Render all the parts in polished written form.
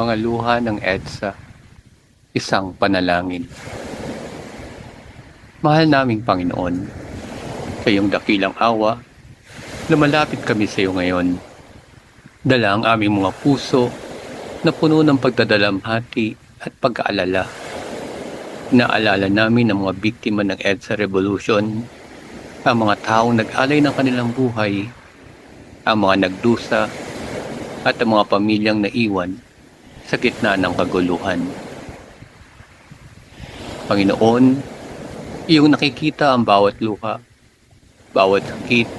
Mga luha ng EDSA, isang panalangin. Mahal naming Panginoon, sa iyong dakilang awa, lumalapit kami sa iyo ngayon. Dala ang aming mga puso na puno ng pagdadalamhati at pag-aalala. Naalala namin ang mga biktima ng EDSA Revolution, ang mga taong nag-alay ng kanilang buhay, ang mga nagdusa, at ang mga pamilyang naiwan sa gitna ng kaguluhan. Panginoon, iyong nakikita ang bawat luha, bawat sakit,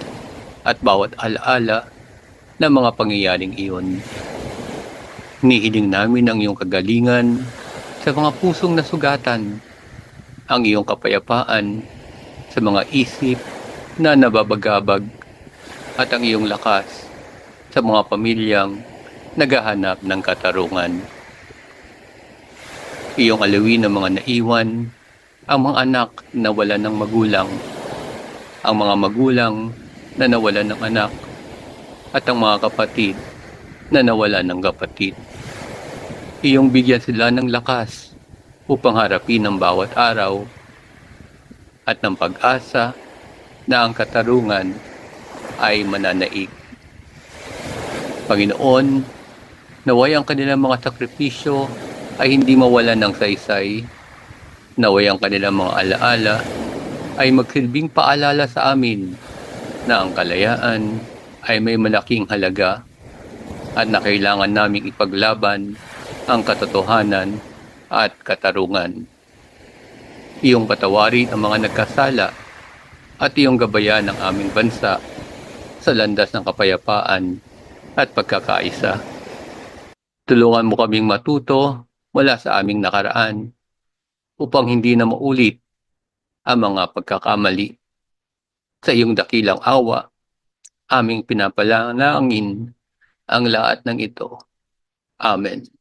at bawat alaala ng mga pangyayaring iyon. Nihiling namin ang iyong kagalingan sa mga pusong nasugatan, ang iyong kapayapaan sa mga isip na nababagabag, at ang iyong lakas sa mga pamilyang naghahanap ng katarungan. Iyong alawin ang mga naiwan, ang mga anak na wala ng magulang, ang mga magulang na nawalan ng anak, at ang mga kapatid na nawalan ng kapatid. Iyong bigyan sila ng lakas upang harapin ang bawat araw at ng pag-asa na ang katarungan ay mananaig. Panginoon, naway ang kanilang mga sakripisyo ay hindi mawalan ng saysay. Naway ang kanilang mga alaala ay magsilbing paalala sa amin na ang kalayaan ay may malaking halaga at na kailangan naming ipaglaban ang katotohanan at katarungan. Iyong patawarin ang mga nagkasala at iyong gabayan ang aming bansa sa landas ng kapayapaan at pagkakaisa. Tulungan mo kaming matuto mula sa aming nakaraan upang hindi na maulit ang mga pagkakamali. Sa iyong dakilang awa, aming pinapalangin ang lahat ng ito. Amen.